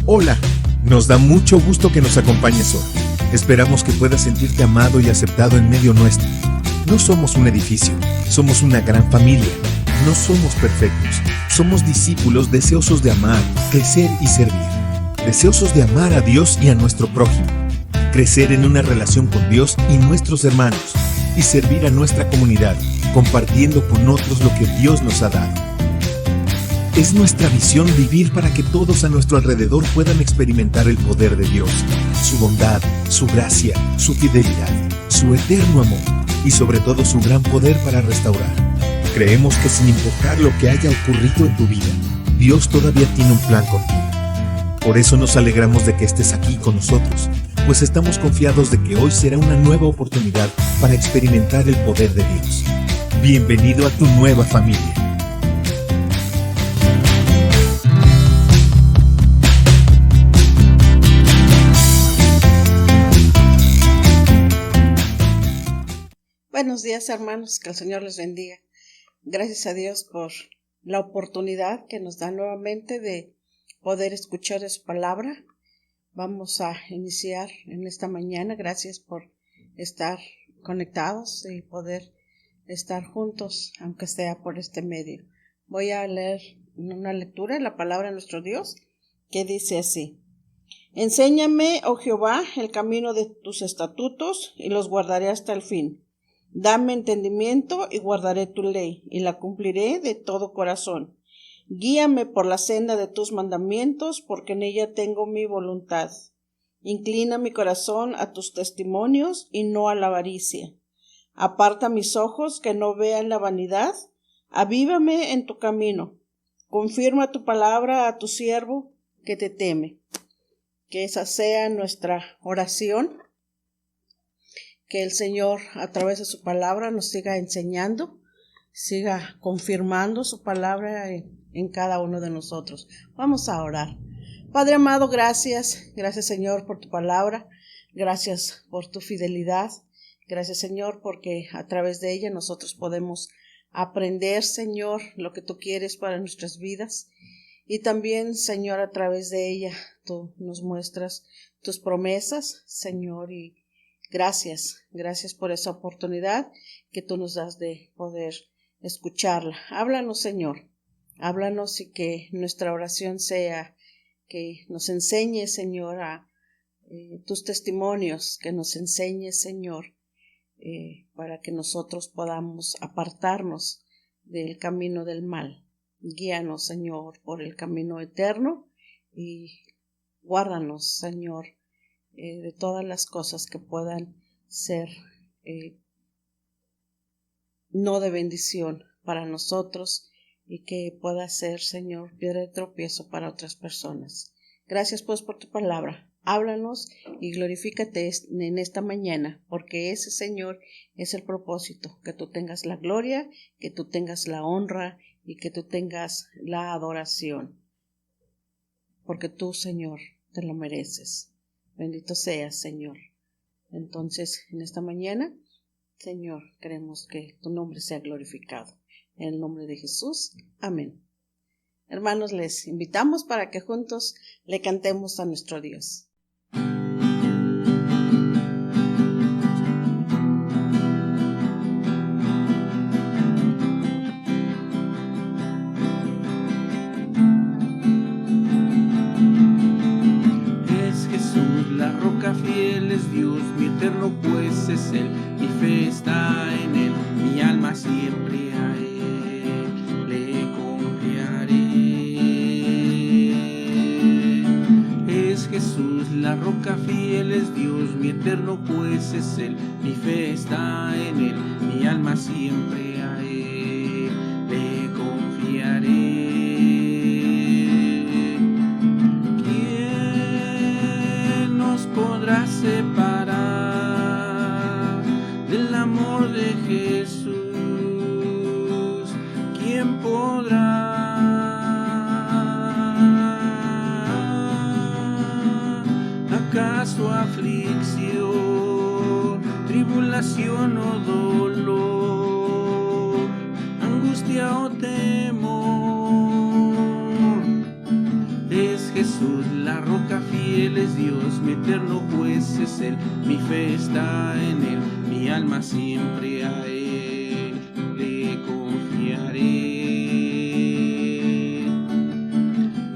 Hola, nos da mucho gusto que nos acompañes hoy. Esperamos que puedas sentirte amado y aceptado en medio nuestro. No somos un edificio, somos una gran familia. No somos perfectos, somos discípulos deseosos de amar, crecer y servir. Deseosos de amar a Dios y a nuestro prójimo. Crecer en una relación con Dios y nuestros hermanos. Y servir a nuestra comunidad, compartiendo con otros lo que Dios nos ha dado. Es nuestra visión vivir para que todos a nuestro alrededor puedan experimentar el poder de Dios, su bondad, su gracia, su fidelidad, su eterno amor y sobre todo su gran poder para restaurar. Creemos que sin importar lo que haya ocurrido en tu vida, Dios todavía tiene un plan contigo. Por eso nos alegramos de que estés aquí con nosotros, pues estamos confiados de que hoy será una nueva oportunidad para experimentar el poder de Dios. Bienvenido a tu nueva familia. Buenos días, hermanos, que el Señor les bendiga. Gracias a Dios por la oportunidad que nos da nuevamente de poder escuchar de su palabra. Vamos a iniciar en esta mañana. Gracias por estar conectados y poder estar juntos, aunque sea por este medio. Voy a leer una lectura de la palabra de nuestro Dios que dice así: Enséñame, oh Jehová, el camino de tus estatutos y los guardaré hasta el fin. Dame entendimiento y guardaré tu ley, y la cumpliré de todo corazón. Guíame por la senda de tus mandamientos, porque en ella tengo mi voluntad. Inclina mi corazón a tus testimonios y no a la avaricia. Aparta mis ojos que no vean la vanidad. Avívame en tu camino. Confirma tu palabra a tu siervo que te teme. Que esa sea nuestra oración. Que el Señor, a través de su palabra, nos siga enseñando, siga confirmando su palabra en cada uno de nosotros. Vamos a orar. Padre amado, gracias Señor por tu palabra, gracias por tu fidelidad, gracias Señor porque a través de ella nosotros podemos aprender, Señor, lo que tú quieres para nuestras vidas. Y también, Señor, a través de ella tú nos muestras tus promesas, Señor, y gracias por esa oportunidad que tú nos das de poder escucharla. Háblanos, Señor, háblanos y que nuestra oración sea que nos enseñes, Señor, a tus testimonios, que nos enseñes, Señor, para que nosotros podamos apartarnos del camino del mal. Guíanos, Señor, por el camino eterno y guárdanos, Señor, de todas las cosas que puedan ser no de bendición para nosotros y que pueda ser, Señor, piedra de tropiezo para otras personas. Gracias pues por tu palabra. Háblanos y glorifícate en esta mañana, porque ese, Señor, es el propósito, que tú tengas la gloria, que tú tengas la honra y que tú tengas la adoración, porque tú, Señor, te lo mereces. Bendito seas, Señor. Entonces, en esta mañana, Señor, queremos que tu nombre sea glorificado. En el nombre de Jesús. Amén. Hermanos, les invitamos para que juntos le cantemos a nuestro Dios. Fiel es Dios, mi eterno juez es Él, mi fe está en Él, mi alma siempre a Él le confiaré. Es Jesús la roca, fiel es Dios, mi eterno juez es Él, mi fe está en Él, mi alma siempre a Él le confiaré. Podrá separar del amor de Jesús. ¿Quién podrá? ¿Acaso aflicción, tribulación o dolor, angustia o temor? Es Jesús Jesús, la roca fiel es Dios, mi eterno juez es Él, mi fe está en Él, mi alma siempre a Él le confiaré.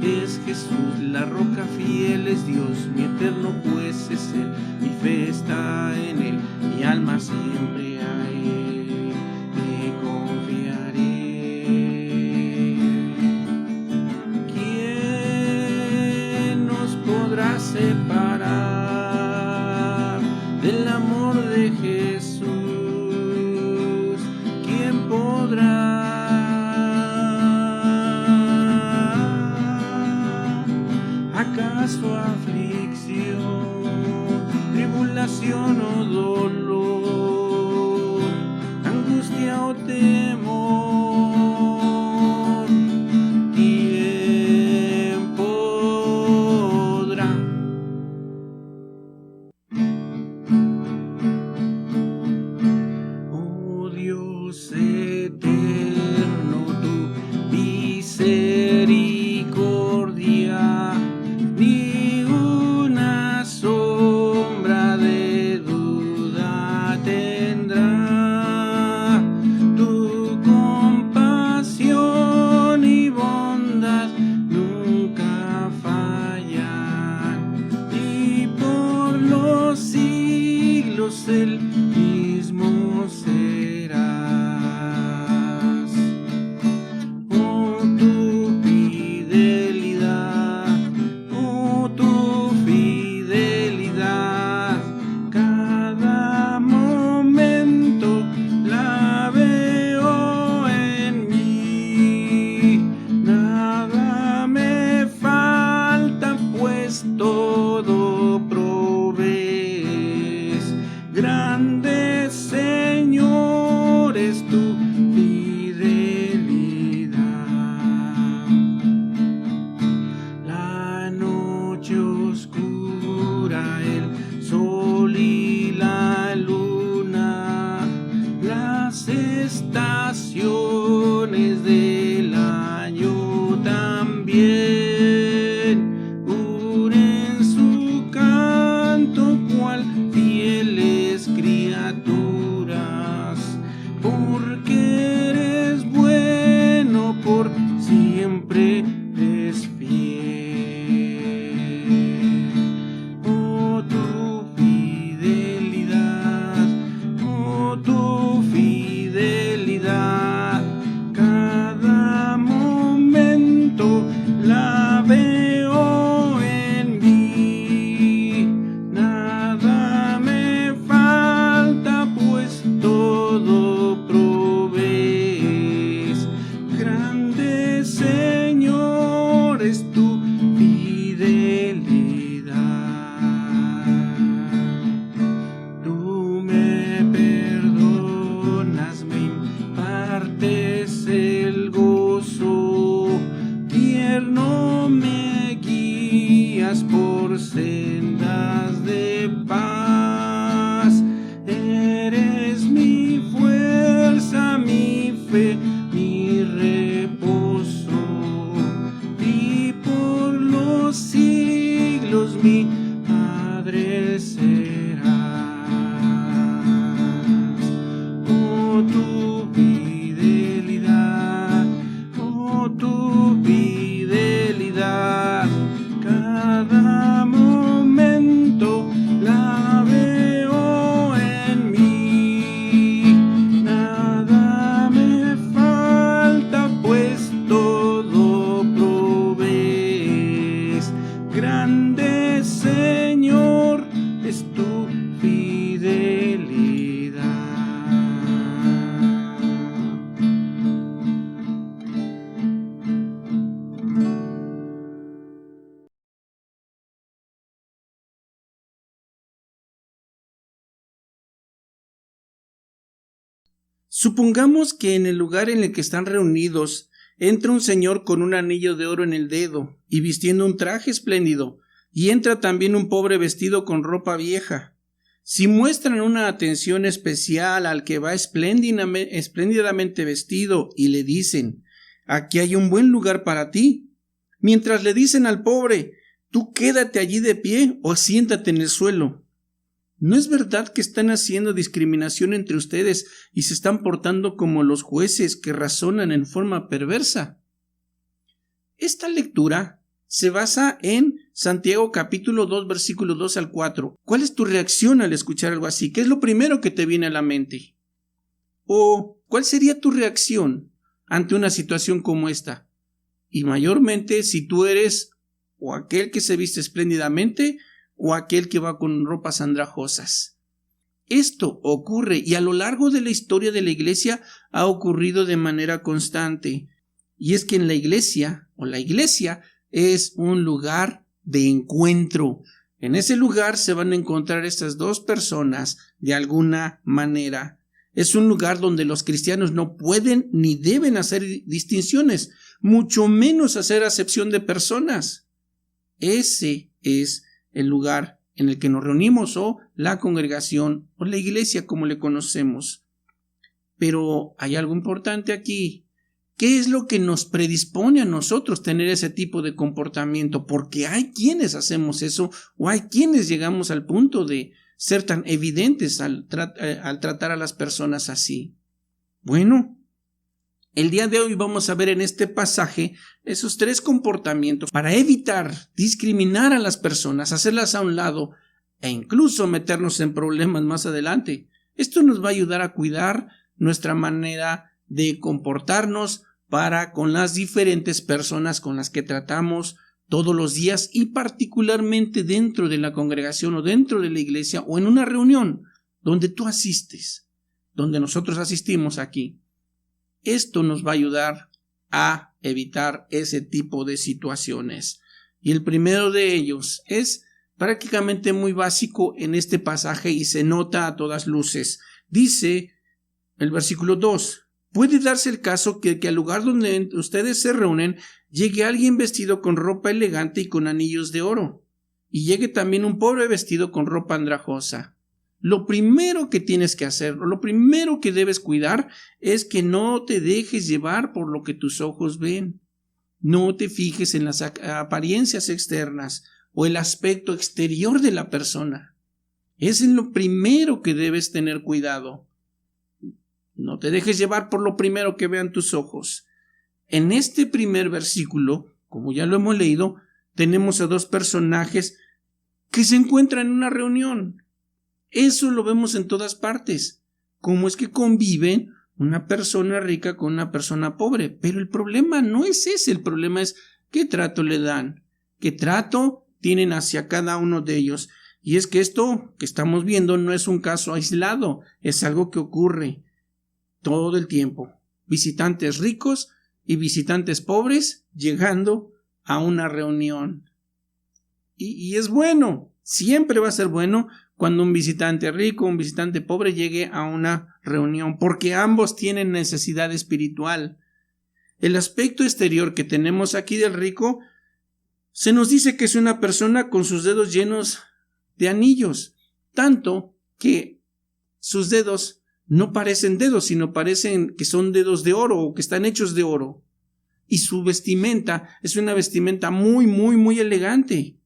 Es Jesús, la roca fiel es Dios, mi eterno juez es Él, mi fe está en Él, mi alma siempre a Él le confiaré. ¿Quién nos podrá separar del amor de Jesús? ¿Quién podrá? ¿Acaso aflicción, tribulación o dolor, angustia o temor? ¿Quién podrá? Oh Dios eterno, tu misericordia ni una sombra de duda tendrá. Tu compasión y bondad nunca fallan, y por los siglos el mismo serás. Oh, tu fidelidad, cada momento la veo en mí. Nada me falta, pues todo provees. Grande, Señor, es tu fidelidad. La noche oscura, el sol y la luna, las estaciones del año también unen su canto cual fieles criaturas, porque eres bueno, por siempre eres fiel. Oh, tu fidelidad, cada momento la veo en mí. Nada me falta, pues todo provees. Grande, Señor, es tu fidelidad. Tú me perdonas, me impartes el gozo, tierno me guías por sendas de paz. Eres mi fuerza, mi fe, mi reposo, y por los siglos mi Padre serás. Oh, tu fidelidad, cada momento la veo en mí. Nada me falta, pues todo provees. Grande, Señor, es tu fidelidad. Supongamos que en el lugar en el que están reunidos entra un señor con un anillo de oro en el dedo y vistiendo un traje espléndido, y entra también un pobre vestido con ropa vieja. Si muestran una atención especial al que va espléndidamente vestido y le dicen: aquí hay un buen lugar para ti, mientras le dicen al pobre: Tú quédate allí de pie o siéntate en el suelo. ¿No es verdad que están haciendo discriminación entre ustedes y se están portando como los jueces que razonan en forma perversa? Esta lectura se basa en Santiago capítulo 2 versículos 2 al 4. ¿Cuál es tu reacción al escuchar algo así? ¿Qué es lo primero que te viene a la mente? ¿O cuál sería tu reacción ante una situación como esta? Y mayormente si tú eres o aquel que se viste espléndidamente o aquel que va con ropas andrajosas. Esto ocurre y a lo largo de la historia de la iglesia ha ocurrido de manera constante. Y es que en la iglesia es un lugar de encuentro. En ese lugar se van a encontrar estas dos personas de alguna manera. Es un lugar donde los cristianos no pueden ni deben hacer distinciones, mucho menos hacer acepción de personas. Ese es el lugar en el que nos reunimos o la congregación o la iglesia como le conocemos. Pero hay algo importante aquí. ¿Qué es lo que nos predispone a nosotros tener ese tipo de comportamiento? Porque hay quienes hacemos eso o hay quienes llegamos al punto de ser tan evidentes al tratar a las personas así. Bueno, el día de hoy vamos a ver en este pasaje esos 3 comportamientos para evitar discriminar a las personas, hacerlas a un lado e incluso meternos en problemas más adelante. Esto nos va a ayudar a cuidar nuestra manera de comportarnos para con las diferentes personas con las que tratamos todos los días y particularmente dentro de la congregación o dentro de la iglesia o en una reunión donde tú asistes, donde nosotros asistimos aquí. Esto nos va a ayudar a evitar ese tipo de situaciones. Y el primero de ellos es prácticamente muy básico en este pasaje y se nota a todas luces. Dice el versículo 2: puede darse el caso que al lugar donde ustedes se reúnen llegue alguien vestido con ropa elegante y con anillos de oro, y llegue también un pobre vestido con ropa andrajosa. Lo primero que tienes que hacer, lo primero que debes cuidar es que no te dejes llevar por lo que tus ojos ven. No te fijes en las apariencias externas o el aspecto exterior de la persona. Es en lo primero que debes tener cuidado. No te dejes llevar por lo primero que vean tus ojos. En este primer versículo, como ya lo hemos leído, tenemos a 2 personajes que se encuentran en una reunión. Eso lo vemos en todas partes. Cómo es que conviven una persona rica con una persona pobre. Pero el problema no es ese. El problema es qué trato le dan, qué trato tienen hacia cada uno de ellos. Y es que esto que estamos viendo no es un caso aislado, es algo que ocurre todo el tiempo. Visitantes ricos y visitantes pobres llegando a una reunión. Y es bueno, siempre va a ser bueno cuando un visitante rico, un visitante pobre llegue a una reunión, porque ambos tienen necesidad espiritual. El aspecto exterior que tenemos aquí del rico, se nos dice que es una persona con sus dedos llenos de anillos, tanto que sus dedos no parecen dedos, sino parecen que son dedos de oro o que están hechos de oro. Y su vestimenta es una vestimenta muy, muy, muy elegante.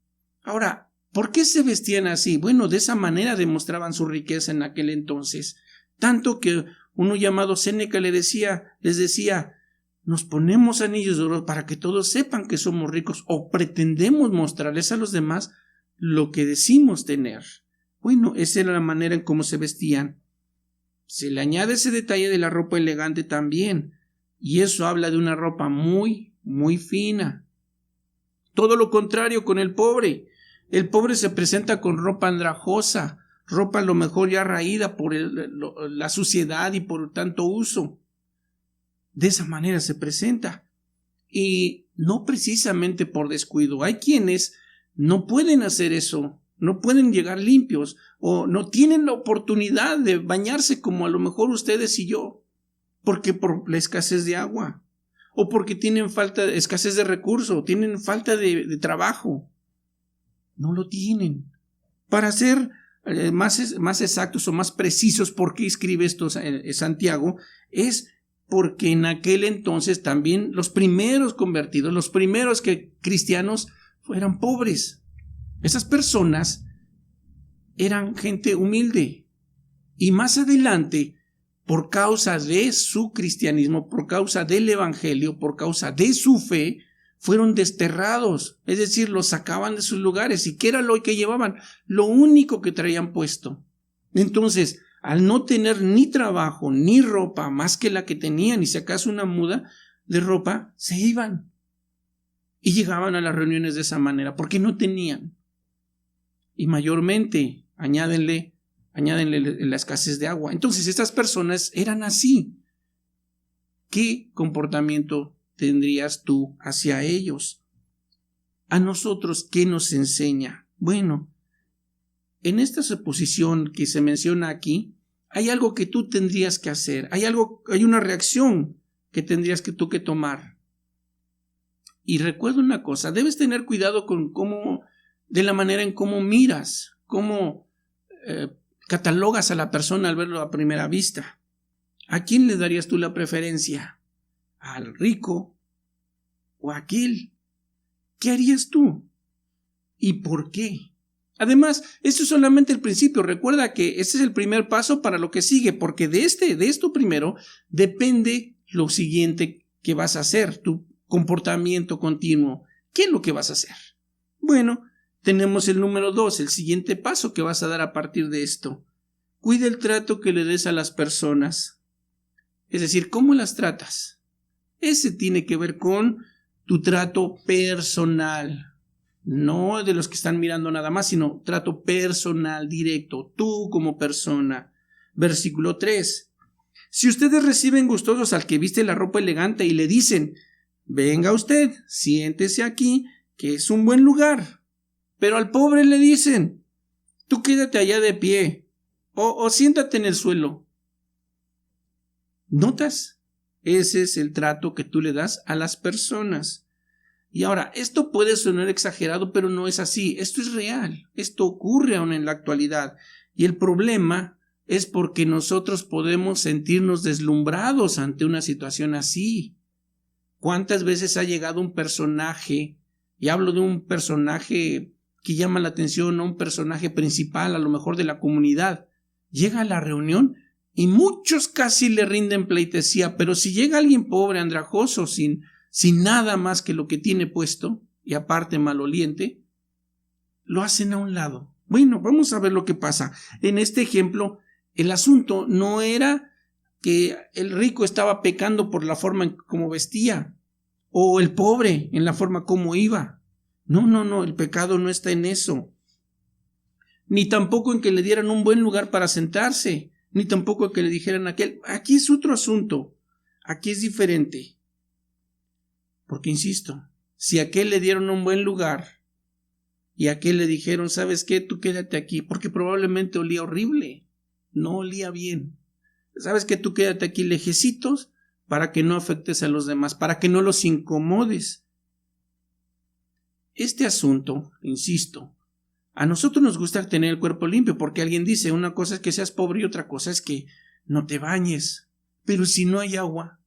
Ahora, ¿por qué se vestían así? Bueno, de esa manera demostraban su riqueza en aquel entonces. Tanto que uno llamado Séneca les decía, nos ponemos anillos de oro para que todos sepan que somos ricos o pretendemos mostrarles a los demás lo que decimos tener. Bueno, esa era la manera en cómo se vestían. Se le añade ese detalle de la ropa elegante también, y eso habla de una ropa muy, muy fina. Todo lo contrario con el pobre. El pobre se presenta con ropa andrajosa, ropa a lo mejor ya raída por la suciedad y por tanto uso. De esa manera se presenta. Y no precisamente por descuido. Hay quienes no pueden hacer eso, no pueden llegar limpios o no tienen la oportunidad de bañarse como a lo mejor ustedes y yo, porque por la escasez de agua o porque tienen escasez de recursos, tienen falta de trabajo. No lo tienen. Para ser más exactos o más precisos, ¿por qué escribe esto Santiago? Es porque en aquel entonces también los primeros convertidos, los primeros cristianos eran pobres. Esas personas eran gente humilde. Y más adelante, por causa de su cristianismo, por causa del evangelio, por causa de su fe, fueron desterrados. Es decir, los sacaban de sus lugares. ¿Y qué era lo que llevaban? Lo único que traían puesto. Entonces, al no tener ni trabajo, ni ropa, más que la que tenían, y si acaso una muda de ropa, se iban. Y llegaban a las reuniones de esa manera, porque no tenían. Y mayormente, añádenle la escasez de agua. Entonces, estas personas eran así. ¿Qué comportamiento tendrías tú hacia ellos? A nosotros, ¿qué nos enseña? Bueno, en esta suposición que se menciona aquí, hay algo que tú tendrías que hacer, hay una reacción que tendrías que tú que tomar. Y recuerda una cosa, debes tener cuidado con de la manera en cómo miras, cómo catalogas a la persona al verlo a primera vista. ¿A quién le darías tú la preferencia? ¿Al rico o a aquel? ¿Qué harías tú? ¿Y por qué? Además, esto es solamente el principio. Recuerda que este es el primer paso para lo que sigue, porque de esto primero depende lo siguiente que vas a hacer, tu comportamiento continuo. ¿Qué es lo que vas a hacer? Bueno, tenemos el número 2, el siguiente paso que vas a dar a partir de esto. Cuida el trato que le des a las personas. Es decir, ¿cómo las tratas? Ese tiene que ver con tu trato personal. No de los que están mirando nada más, sino trato personal, directo, tú como persona. Versículo 3. Si ustedes reciben gustosos al que viste la ropa elegante y le dicen, venga usted, siéntese aquí, que es un buen lugar. Pero al pobre le dicen, tú quédate allá de pie, o siéntate en el suelo. ¿Notas? Ese es el trato que tú le das a las personas. Y ahora, esto puede sonar exagerado, pero no es así. Esto es real. Esto ocurre aún en la actualidad. Y el problema es porque nosotros podemos sentirnos deslumbrados ante una situación así. ¿Cuántas veces ha llegado un personaje, y hablo de un personaje que llama la atención, no un personaje principal, a lo mejor de la comunidad, llega a la reunión y muchos casi le rinden pleitesía, pero si llega alguien pobre, andrajoso, sin nada más que lo que tiene puesto, y aparte maloliente, lo hacen a un lado. Bueno, vamos a ver lo que pasa. En este ejemplo, el asunto no era que el rico estaba pecando por la forma en cómo vestía, o el pobre en la forma como iba. No, el pecado no está en eso. Ni tampoco en que le dieran un buen lugar para sentarse, ni tampoco en que le dijeran a aquel. Aquí es otro asunto, aquí es diferente. Porque insisto, si a aquel le dieron un buen lugar y a aquel le dijeron, ¿sabes qué? Tú quédate aquí, porque probablemente olía horrible, no olía bien. ¿Sabes qué? Tú quédate aquí lejecitos para que no afectes a los demás, para que no los incomodes. Este asunto, insisto, a nosotros nos gusta tener el cuerpo limpio porque alguien dice, una cosa es que seas pobre y otra cosa es que no te bañes. Pero si no hay agua,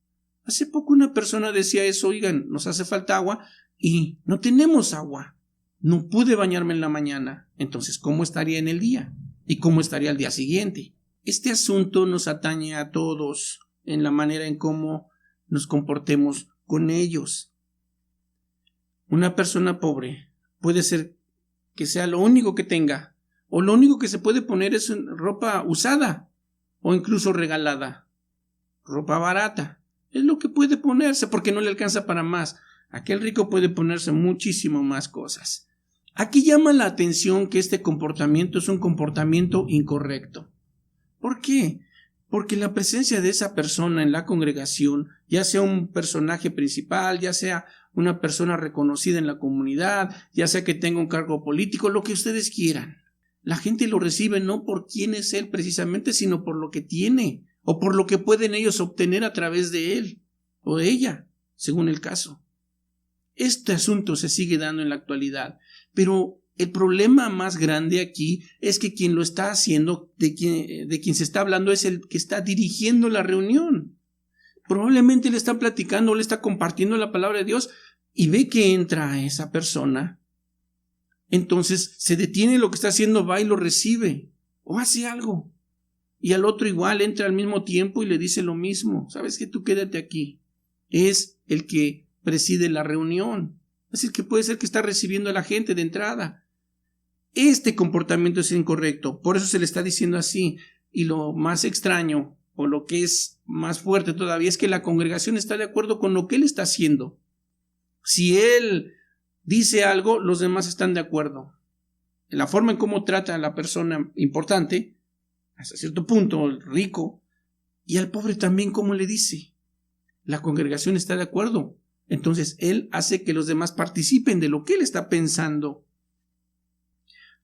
hace poco una persona decía eso, oigan, nos hace falta agua y no tenemos agua. No pude bañarme en la mañana, entonces ¿cómo estaría en el día? ¿Y cómo estaría al día siguiente? Este asunto nos atañe a todos en la manera en cómo nos comportemos con ellos. Una persona pobre puede ser que sea lo único que tenga, o lo único que se puede poner es ropa usada, o incluso regalada, ropa barata. Es lo que puede ponerse porque no le alcanza para más. Aquel rico puede ponerse muchísimo más cosas. Aquí llama la atención que este comportamiento es un comportamiento incorrecto. ¿Por qué? Porque la presencia de esa persona en la congregación, ya sea un personaje principal, ya sea una persona reconocida en la comunidad, ya sea que tenga un cargo político, lo que ustedes quieran. La gente lo recibe no por quién es él precisamente, sino por lo que tiene, o por lo que pueden ellos obtener a través de él, o de ella, según el caso. Este asunto se sigue dando en la actualidad, pero el problema más grande aquí es que quien lo está haciendo, de quien se está hablando, es el que está dirigiendo la reunión. Probablemente le está platicando, le está compartiendo la palabra de Dios y ve que entra esa persona entonces se detiene lo que está haciendo, va y lo recibe o hace algo. Y al otro igual entra al mismo tiempo y le dice lo mismo. ¿Sabes qué? Tú quédate aquí. Es el que preside la reunión. Es el que puede ser que está recibiendo a la gente de entrada. Este comportamiento es incorrecto. Por eso se le está diciendo así. Y lo más extraño, o lo que es más fuerte todavía, es que la congregación está de acuerdo con lo que él está haciendo. Si él dice algo, los demás están de acuerdo. En la forma en cómo trata a la persona importante, hasta cierto punto, el rico, y al pobre también, como le dice. La congregación está de acuerdo. Entonces, él hace que los demás participen de lo que él está pensando.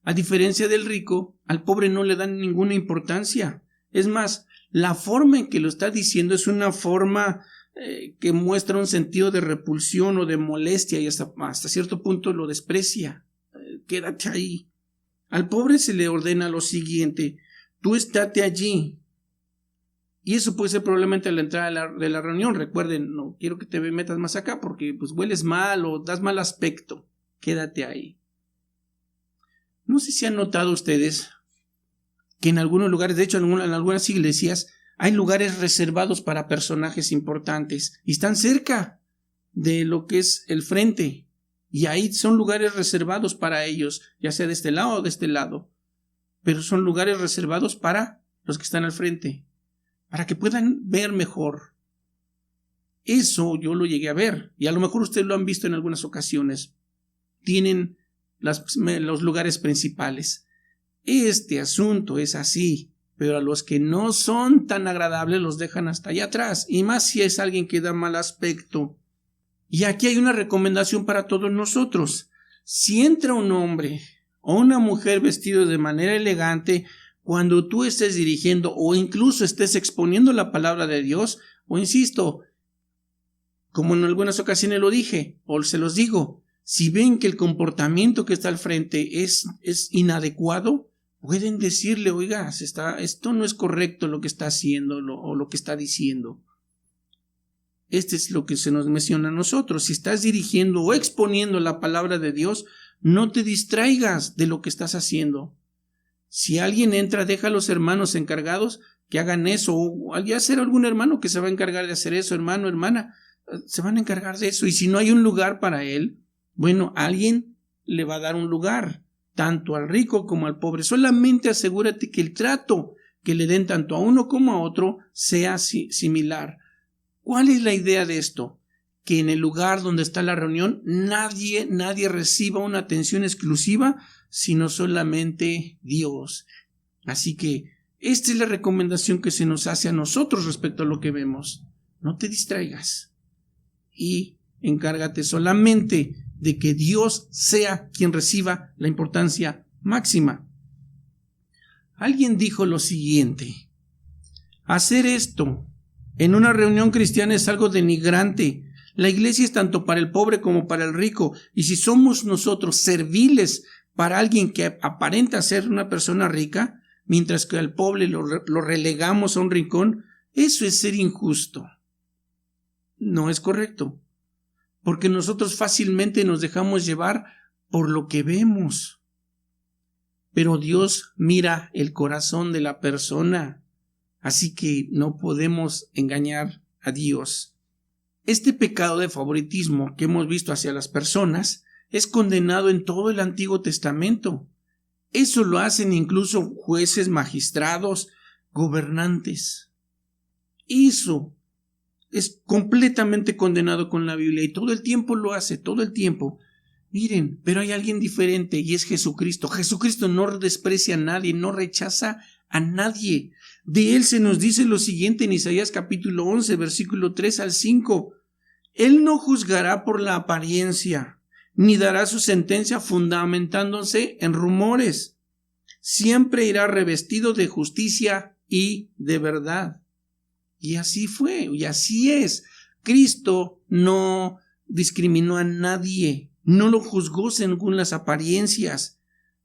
A diferencia del rico, al pobre no le dan ninguna importancia. Es más, la forma en que lo está diciendo es una forma que muestra un sentido de repulsión o de molestia y hasta cierto punto lo desprecia. Quédate ahí. Al pobre se le ordena lo siguiente: tú estate allí. Y eso puede ser probablemente a la entrada de la reunión. Recuerden, no quiero que te metas más acá porque pues hueles mal o das mal aspecto. Quédate ahí. No sé si han notado ustedes que en algunos lugares, de hecho en algunas iglesias, hay lugares reservados para personajes importantes y están cerca de lo que es el frente. Y ahí son lugares reservados para ellos, ya sea de este lado o de este lado. Pero son lugares reservados para los que están al frente, para que puedan ver mejor. Eso yo lo llegué a ver, y a lo mejor ustedes lo han visto en algunas ocasiones. Tienen los lugares principales. Este asunto es así, pero a los que no son tan agradables los dejan hasta allá atrás, y más si es alguien que da mal aspecto. Y aquí hay una recomendación para todos nosotros. Si entra un hombre o una mujer vestido de manera elegante, cuando tú estés dirigiendo o incluso estés exponiendo la palabra de Dios, o insisto, como en algunas ocasiones lo dije, o se los digo, si ven que el comportamiento que está al frente es inadecuado, pueden decirle: oiga, esto no es correcto lo que está haciendo o lo que está diciendo. Este es lo que se nos menciona a nosotros. Si estás dirigiendo o exponiendo la palabra de Dios, no te distraigas de lo que estás haciendo. Si alguien entra, deja a los hermanos encargados que hagan eso, o ya será algún hermano que se va a encargar de hacer eso, hermano, hermana, se van a encargar de eso. Y si no hay un lugar para él, bueno, alguien le va a dar un lugar, tanto al rico como al pobre. Solamente asegúrate que el trato que le den tanto a uno como a otro sea similar. ¿Cuál es la idea de esto? Que en el lugar donde está la reunión nadie reciba una atención exclusiva, sino solamente Dios. Así que esta es la recomendación que se nos hace a nosotros respecto a lo que vemos. No te distraigas y encárgate solamente de que Dios sea quien reciba la importancia máxima. Alguien dijo lo siguiente: hacer esto en una reunión cristiana es algo denigrante. La iglesia es tanto para el pobre como para el rico, y si somos nosotros serviles para alguien que aparenta ser una persona rica, mientras que al pobre lo relegamos a un rincón, eso es ser injusto. No es correcto, porque nosotros fácilmente nos dejamos llevar por lo que vemos. Pero Dios mira el corazón de la persona, así que no podemos engañar a Dios. Este pecado de favoritismo que hemos visto hacia las personas es condenado en todo el Antiguo Testamento. Eso lo hacen incluso jueces, magistrados, gobernantes. Eso es completamente condenado con la Biblia y todo el tiempo lo hace, todo el tiempo. Miren, pero hay alguien diferente y es Jesucristo. Jesucristo no desprecia a nadie, no rechaza a nadie. De él se nos dice lo siguiente en Isaías capítulo 11, versículo 3 al 5. Él no juzgará por la apariencia, ni dará su sentencia fundamentándose en rumores. Siempre irá revestido de justicia y de verdad. Y así fue, y así es. Cristo no discriminó a nadie, no lo juzgó según las apariencias.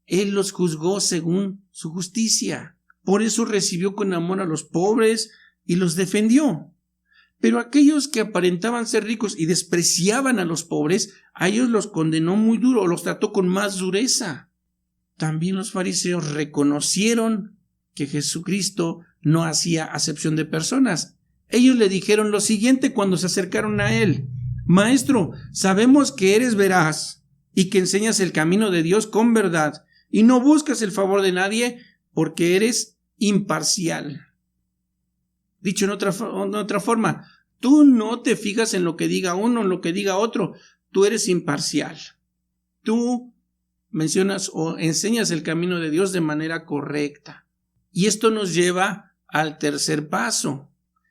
Él los juzgó según su justicia. Por eso recibió con amor a los pobres y los defendió. Pero aquellos que aparentaban ser ricos y despreciaban a los pobres, a ellos los condenó muy duro, los trató con más dureza. También los fariseos reconocieron que Jesucristo no hacía acepción de personas. Ellos le dijeron lo siguiente cuando se acercaron a él: Maestro, sabemos que eres veraz y que enseñas el camino de Dios con verdad y no buscas el favor de nadie porque eres imparcial. Dicho en otra forma, tú no te fijas en lo que diga uno, en lo que diga otro, tú eres imparcial. Tú mencionas o enseñas el camino de Dios de manera correcta. Y esto nos lleva al tercer paso.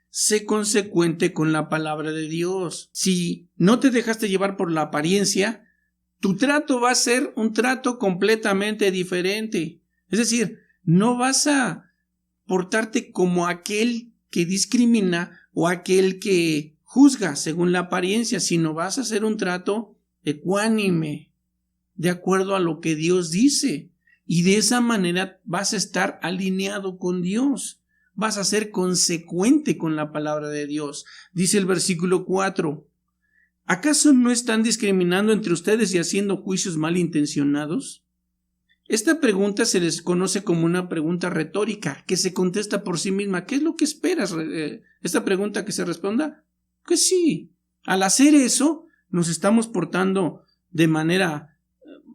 Sé consecuente con la palabra de Dios. Si no te dejaste llevar por la apariencia, tu trato va a ser un trato completamente diferente. Es decir, no vas a portarte como aquel que discrimina o aquel que juzga según la apariencia, sino vas a hacer un trato ecuánime, de acuerdo a lo que Dios dice. Y de esa manera vas a estar alineado con Dios. Vas a ser consecuente con la palabra de Dios. Dice el versículo 4. ¿Acaso no están discriminando entre ustedes y haciendo juicios malintencionados? Esta pregunta se les conoce como una pregunta retórica, que se contesta por sí misma. ¿Qué es lo que esperas? ¿Esta pregunta que se responda? Que sí. Al hacer eso, ¿nos estamos portando de manera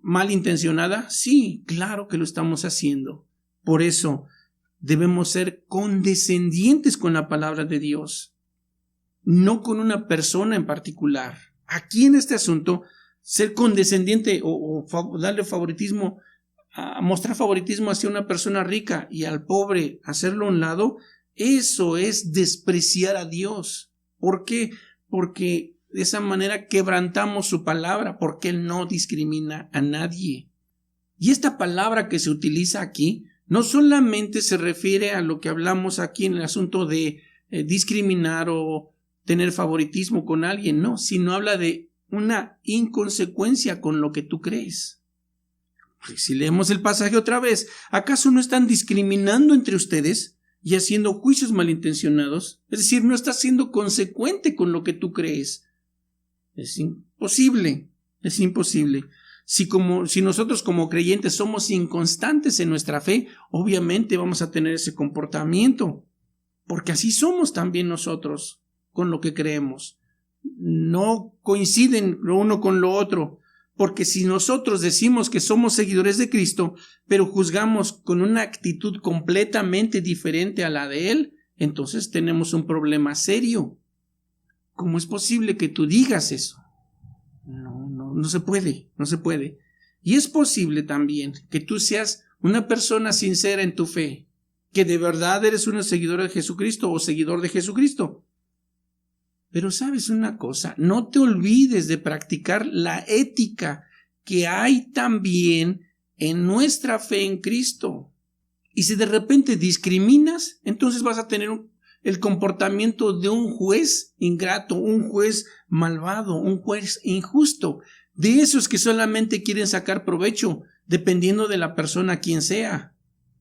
malintencionada? Sí, claro que lo estamos haciendo. Por eso debemos ser condescendientes con la palabra de Dios, no con una persona en particular. Aquí en este asunto, ser condescendiente o darle favoritismo, mostrar favoritismo hacia una persona rica y al pobre hacerlo a un lado, eso es despreciar a Dios. ¿Por qué? Porque de esa manera quebrantamos su palabra, porque Él no discrimina a nadie. Y esta palabra que se utiliza aquí no solamente se refiere a lo que hablamos aquí en el asunto de discriminar o tener favoritismo con alguien, no, sino habla de una inconsecuencia con lo que tú crees. Si leemos el pasaje otra vez, ¿acaso no están discriminando entre ustedes y haciendo juicios malintencionados? Es decir, no estás siendo consecuente con lo que tú crees. Es imposible, es imposible. Si nosotros como creyentes somos inconstantes en nuestra fe, obviamente vamos a tener ese comportamiento, porque así somos también nosotros con lo que creemos. No coinciden lo uno con lo otro, porque si nosotros decimos que somos seguidores de Cristo, pero juzgamos con una actitud completamente diferente a la de Él, entonces tenemos un problema serio. ¿Cómo es posible que tú digas eso? No se puede, no se puede. Y es posible también que tú seas una persona sincera en tu fe, que de verdad eres una seguidora de Jesucristo o seguidor de Jesucristo. Pero sabes una cosa, no te olvides de practicar la ética que hay también en nuestra fe en Cristo. Y si de repente discriminas, entonces vas a tener el comportamiento de un juez ingrato, un juez malvado, un juez injusto, de esos que solamente quieren sacar provecho, dependiendo de la persona quien sea.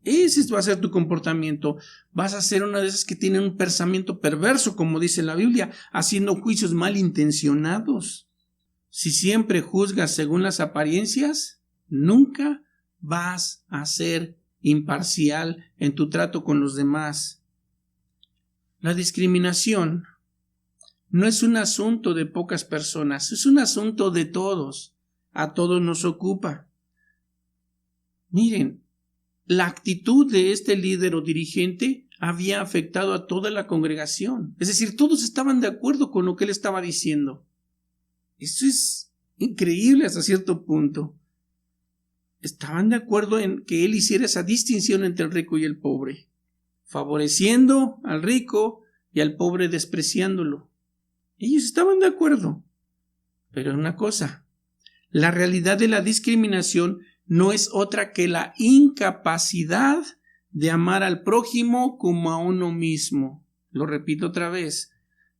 Ese va a ser tu comportamiento. Vas a ser una de esas que tienen un pensamiento perverso, como dice la Biblia, haciendo juicios malintencionados. Si siempre juzgas según las apariencias, nunca vas a ser imparcial en tu trato con los demás. La discriminación no es un asunto de pocas personas, es un asunto de todos. A todos nos ocupa. Miren, la actitud de este líder o dirigente había afectado a toda la congregación. Es decir, todos estaban de acuerdo con lo que él estaba diciendo. Eso es increíble hasta cierto punto. Estaban de acuerdo en que él hiciera esa distinción entre el rico y el pobre, favoreciendo al rico y al pobre despreciándolo. Ellos estaban de acuerdo. Pero una cosa, la realidad de la discriminación no es otra que la incapacidad de amar al prójimo como a uno mismo. Lo repito otra vez.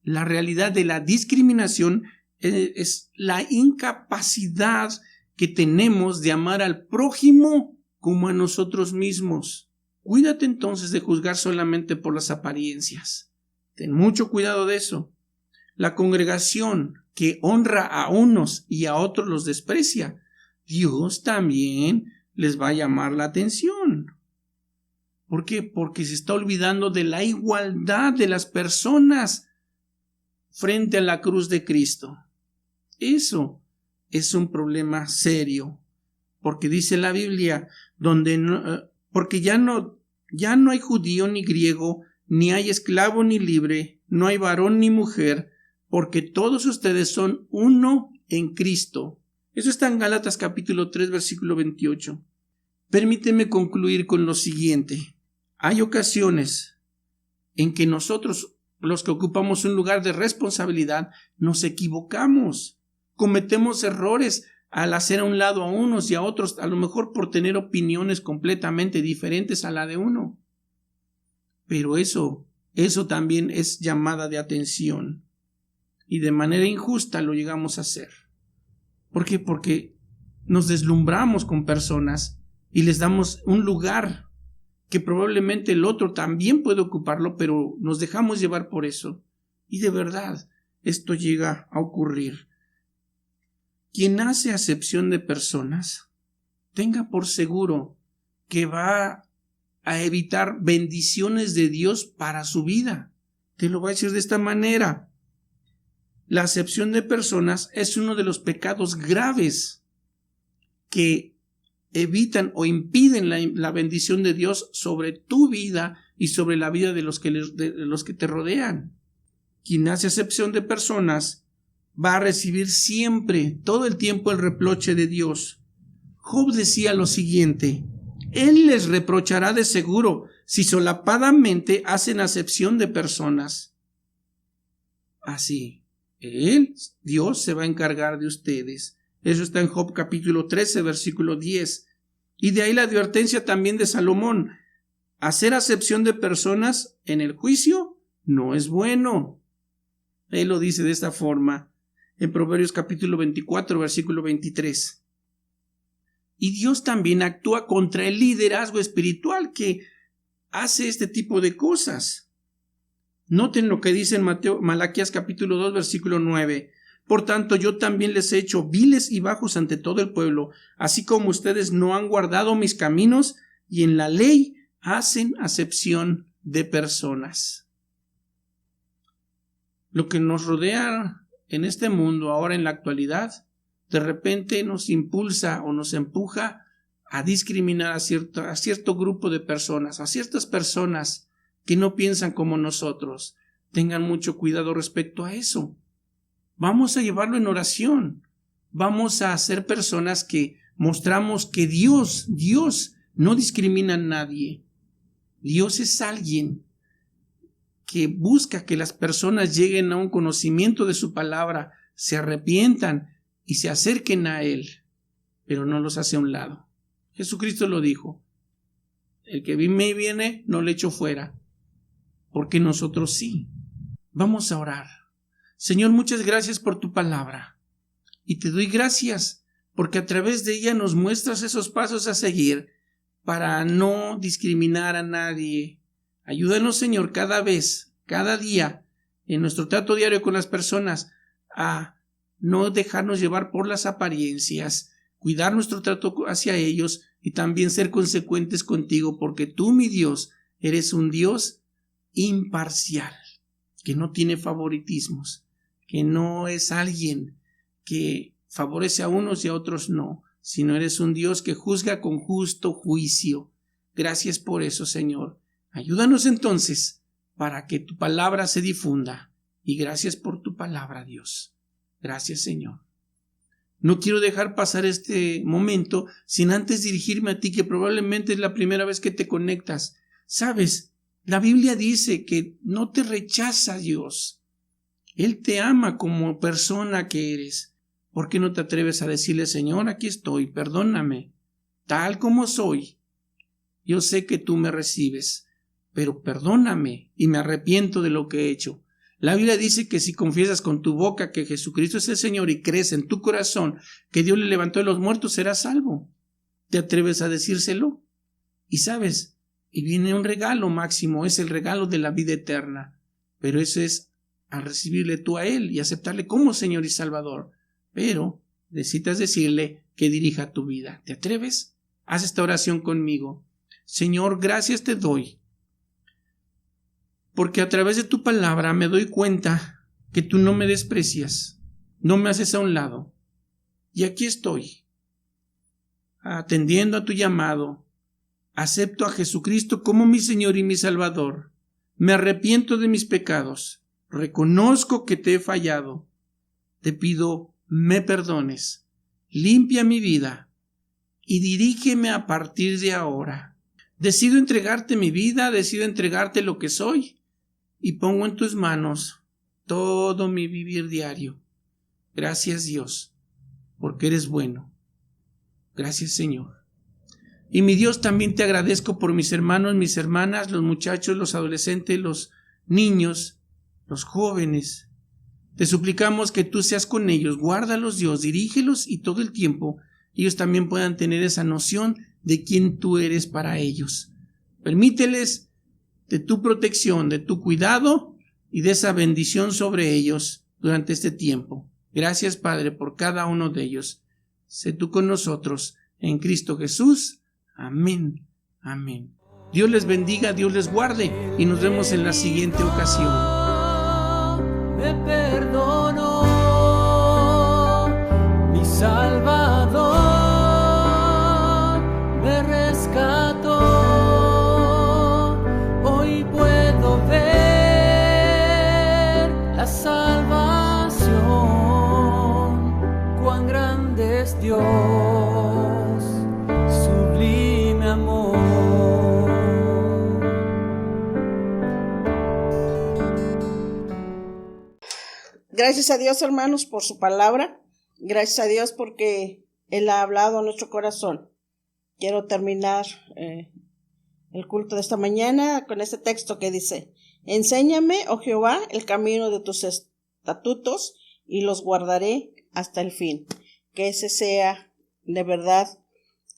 La realidad de la discriminación es la incapacidad que tenemos de amar al prójimo como a nosotros mismos. Cuídate entonces de juzgar solamente por las apariencias. Ten mucho cuidado de eso. la congregación que honra a unos y a otros los desprecia, Dios también les va a llamar la atención. ¿Por qué? Porque se está olvidando de la igualdad de las personas frente a la cruz de Cristo. Eso es un problema serio, porque dice la Biblia, porque ya no hay judío ni griego, ni hay esclavo ni libre, no hay varón ni mujer, porque todos ustedes son uno en Cristo. Eso está en Gálatas capítulo 3, versículo 28. Permíteme concluir con lo siguiente. Hay ocasiones en que nosotros, los que ocupamos un lugar de responsabilidad, nos equivocamos, cometemos errores al hacer a un lado a unos y a otros, a lo mejor por tener opiniones completamente diferentes a la de uno. Pero eso también es llamada de atención, y de manera injusta lo llegamos a hacer. ¿Por qué? Porque nos deslumbramos con personas y les damos un lugar que probablemente el otro también puede ocuparlo, pero nos dejamos llevar por eso. Y de verdad, esto llega a ocurrir. Quien hace acepción de personas, tenga por seguro que va a evitar bendiciones de Dios para su vida. Te lo voy a decir de esta manera. La acepción de personas es uno de los pecados graves que evitan o impiden la bendición de Dios sobre tu vida y sobre la vida de los que te rodean. Quien hace acepción de personas va a recibir siempre, todo el tiempo, el reproche de Dios. Job decía lo siguiente: Él les reprochará de seguro si solapadamente hacen acepción de personas. Así, Dios se va a encargar de ustedes. Eso está en Job capítulo 13, versículo 10. Y de ahí la advertencia también de Salomón. Hacer acepción de personas en el juicio no es bueno. Él lo dice de esta forma en Proverbios capítulo 24, versículo 23. Y Dios también actúa contra el liderazgo espiritual que hace este tipo de cosas. Noten lo que dice en Malaquías capítulo 2, versículo 9. Por tanto, yo también les he hecho viles y bajos ante todo el pueblo, así como ustedes no han guardado mis caminos y en la ley hacen acepción de personas. Lo que nos rodea en este mundo ahora en la actualidad, de repente nos impulsa o nos empuja a discriminar a cierto grupo de personas, a ciertas personas que no piensan como nosotros. Tengan mucho cuidado respecto a eso. Vamos a llevarlo en oración. Vamos a ser personas que mostramos que Dios no discrimina a nadie. Dios es alguien que busca que las personas lleguen a un conocimiento de su palabra, se arrepientan y se acerquen a Él, pero no los hace a un lado. Jesucristo lo dijo: el que me viene no le echo fuera, porque nosotros sí. Vamos a orar. Señor, muchas gracias por tu palabra, y te doy gracias porque a través de ella nos muestras esos pasos a seguir para no discriminar a nadie. Ayúdanos, Señor, cada día, en nuestro trato diario con las personas, a no dejarnos llevar por las apariencias, cuidar nuestro trato hacia ellos y también ser consecuentes contigo, porque tú, mi Dios, eres un Dios imparcial, que no tiene favoritismos, que no es alguien que favorece a unos y a otros no, sino eres un Dios que juzga con justo juicio. Gracias por eso, Señor. Ayúdanos entonces para que tu palabra se difunda, y gracias por tu palabra, Dios. Gracias, Señor. No quiero dejar pasar este momento sin antes dirigirme a ti, que probablemente es la primera vez que te conectas. Sabes, la Biblia dice que no te rechaza Dios. Él te ama como persona que eres. ¿Por qué no te atreves a decirle: Señor, aquí estoy, perdóname, tal como soy? Yo sé que tú me recibes, pero perdóname y me arrepiento de lo que he hecho. La Biblia dice que si confiesas con tu boca que Jesucristo es el Señor y crees en tu corazón que Dios le levantó de los muertos, serás salvo. ¿Te atreves a decírselo? Y sabes, y viene un regalo máximo, es el regalo de la vida eterna. Pero eso es a recibirle tú a Él y aceptarle como Señor y Salvador. Pero necesitas decirle que dirija tu vida. ¿Te atreves? Haz esta oración conmigo. Señor, gracias te doy, porque a través de tu palabra me doy cuenta que tú no me desprecias, no me haces a un lado. Y aquí estoy, atendiendo a tu llamado. Acepto a Jesucristo como mi Señor y mi Salvador. Me arrepiento de mis pecados. Reconozco que te he fallado. Te pido, me perdones. Limpia mi vida y dirígeme a partir de ahora. Decido entregarte mi vida, decido entregarte lo que soy y pongo en tus manos todo mi vivir diario. Gracias, Dios, porque eres bueno. Gracias, Señor. Y mi Dios, también te agradezco por mis hermanos, mis hermanas, los muchachos, los adolescentes, los niños, los jóvenes. Te suplicamos que tú seas con ellos, guárdalos, Dios, dirígelos y todo el tiempo ellos también puedan tener esa noción de quién tú eres para ellos. Permíteles de tu protección, de tu cuidado y de esa bendición sobre ellos durante este tiempo. Gracias, Padre, por cada uno de ellos. Sé tú con nosotros en Cristo Jesús. Amén. Amén. Dios les bendiga, Dios les guarde y nos vemos en la siguiente ocasión. Me perdonó mi Salvador, me rescató. Hoy puedo ver la salvación. Cuán grande es Dios, sublime amor. Gracias a Dios, hermanos, por su palabra. Gracias a Dios porque Él ha hablado a nuestro corazón. Quiero terminar el culto de esta mañana con este texto que dice: Enséñame, oh Jehová, el camino de tus estatutos y los guardaré hasta el fin. Que ese sea de verdad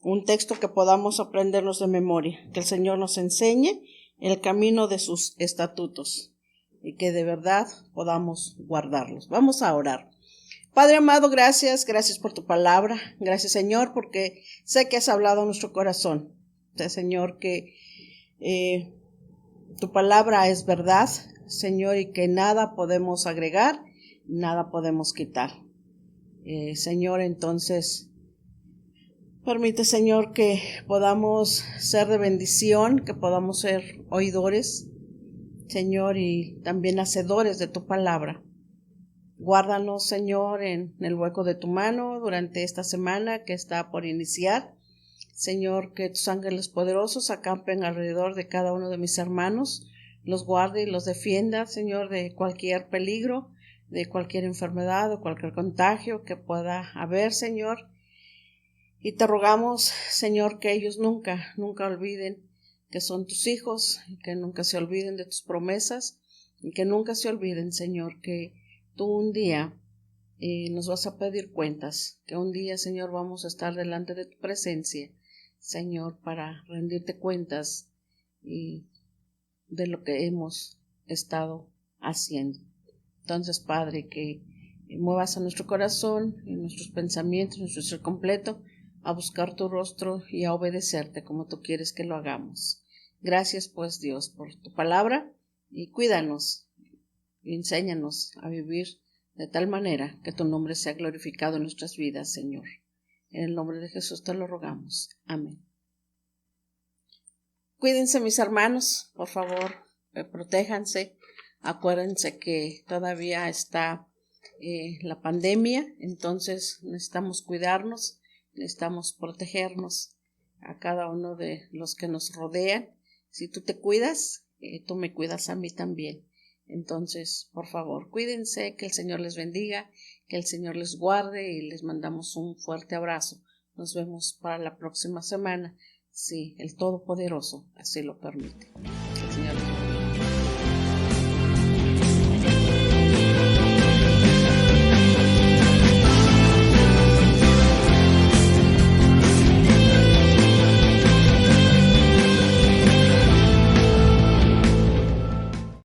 un texto que podamos aprendernos de memoria. Que el Señor nos enseñe el camino de sus estatutos y que de verdad podamos guardarlos. Vamos a orar. Padre amado, gracias por tu palabra. Gracias, Señor, porque sé que has hablado a nuestro corazón. Sé, Señor, que tu palabra es verdad, Señor, y que nada podemos agregar, nada podemos quitar. Señor, entonces, permite, Señor, que podamos ser de bendición, que podamos ser oidores, Señor, y también hacedores de tu palabra. Guárdanos, Señor, en el hueco de tu mano durante esta semana que está por iniciar. Señor, que tus ángeles poderosos acampen alrededor de cada uno de mis hermanos, los guarde y los defienda, Señor, de cualquier peligro, de cualquier enfermedad o cualquier contagio que pueda haber, Señor. Y te rogamos, Señor, que ellos nunca olviden que son tus hijos, y que nunca se olviden de tus promesas, y que nunca se olviden, Señor, que tú un día nos vas a pedir cuentas, que un día, Señor, vamos a estar delante de tu presencia, Señor, para rendirte cuentas y de lo que hemos estado haciendo. Entonces, Padre, que muevas a nuestro corazón, en nuestros pensamientos, nuestro ser completo, a buscar tu rostro y a obedecerte como tú quieres que lo hagamos. Gracias, pues, Dios, por tu palabra, y cuídanos y enséñanos a vivir de tal manera que tu nombre sea glorificado en nuestras vidas, Señor. En el nombre de Jesús te lo rogamos. Amén. Cuídense, mis hermanos, por favor, protéjanse. Acuérdense que todavía está la pandemia, entonces necesitamos cuidarnos, necesitamos protegernos a cada uno de los que nos rodean. Si tú te cuidas, tú me cuidas a mí también. Entonces, por favor, cuídense, que el Señor les bendiga, que el Señor les guarde y les mandamos un fuerte abrazo. Nos vemos para la próxima semana, si el Todopoderoso así lo permite.